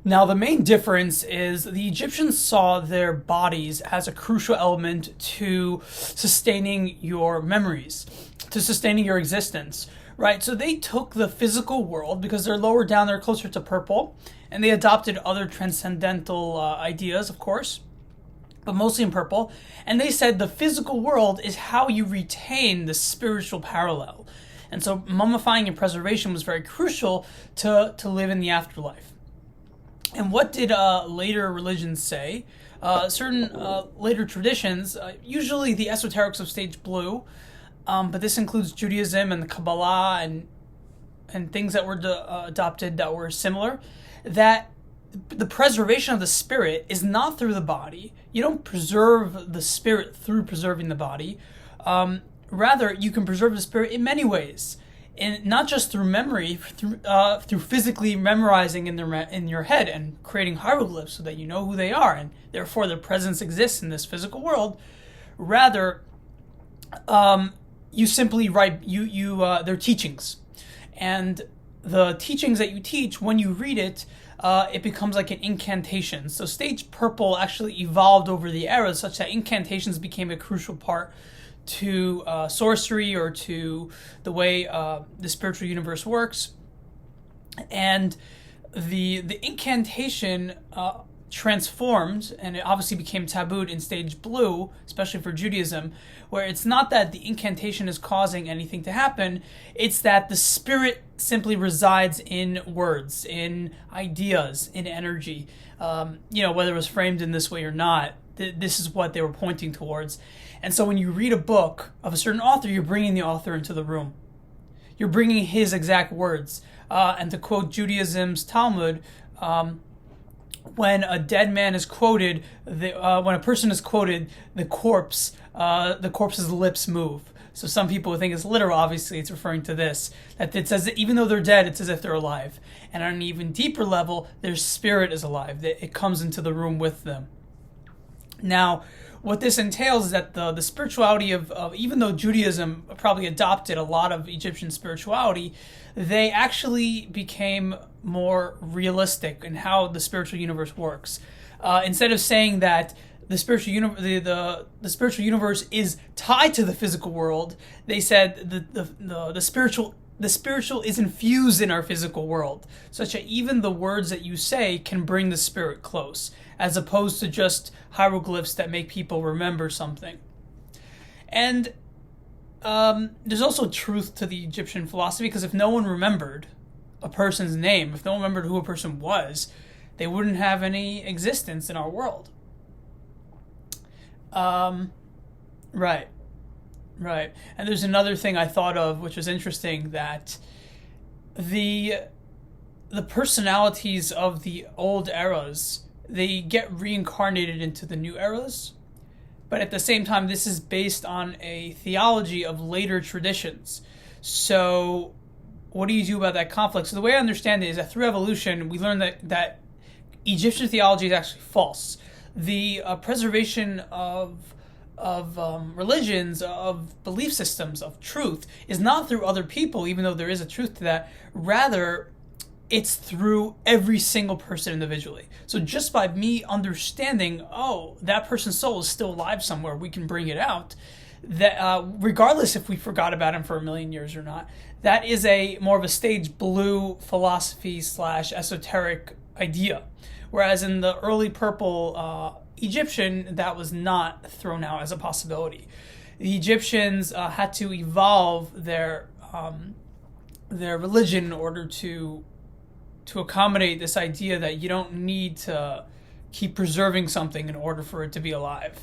Now, the main difference is the Egyptians saw their bodies as a crucial element to sustaining your memories, to sustaining your existence, right? So they took the physical world because they're lower down, they're closer to purple, and they adopted other transcendental ideas, of course, but mostly in purple. And they said the physical world is how you retain the spiritual parallel. And so mummifying and preservation was very crucial to live in the afterlife. And what did later religions say? Certain later traditions, usually the esoterics of stage blue, but this includes Judaism and the Kabbalah and things that were adopted that were similar, that the preservation of the spirit is not through the body. You don't preserve the spirit through preserving the body. Rather, you can preserve the spirit in many ways, and not just through memory, through physically memorizing in your head and creating hieroglyphs so that you know who they are, and therefore their presence exists in this physical world. Rather, you simply write their teachings, and the teachings that you teach, when you read it, it becomes like an incantation. So stage purple actually evolved over the eras such that incantations became a crucial part to sorcery or to the way the spiritual universe works. And the incantation transformed, and it obviously became tabooed in stage blue, especially for Judaism, where it's not that the incantation is causing anything to happen, it's that the spirit simply resides in words, in ideas, in energy. Whether it was framed in this way or not, this is what they were pointing towards. And so when you read a book of a certain author, you're bringing the author into the room. You're bringing his exact words. And to quote Judaism's Talmud, when a dead man is quoted, when a person is quoted, the corpse's lips move. So some people think it's literal. Obviously, it's referring to this. That it says that even though they're dead, it's as if they're alive. And on an even deeper level, their spirit is alive. That it comes into the room with them. Now, what this entails is that the spirituality of even though Judaism probably adopted a lot of Egyptian spirituality, they actually became more realistic in how the spiritual universe works. Instead of saying that the spiritual the spiritual universe is tied to the physical world, they said the spiritual is infused in our physical world, such that even the words that you say can bring the spirit close, as opposed to just hieroglyphs that make people remember something. And there's also truth to the Egyptian philosophy, because if no one remembered a person's name, if no one remembered who a person was, they wouldn't have any existence in our world. Right. Right. And there's another thing I thought of, which was interesting, that the personalities of the old eras, they get reincarnated into the new eras. But at the same time, this is based on a theology of later traditions. So what do you do about that conflict? So the way I understand it is that through evolution, we learn that Egyptian theology is actually false. The preservation of religions, of belief systems, of truth, is not through other people, even though there is a truth to that. Rather, it's through every single person individually. So just by me understanding, oh, that person's soul is still alive somewhere, we can bring it out, that regardless if we forgot about him for a million years or not, that is a more of a stage blue philosophy / esoteric idea. Whereas in the early purple Egyptian, that was not thrown out as a possibility. The Egyptians had to evolve their religion in order to accommodate this idea that you don't need to keep preserving something in order for it to be alive.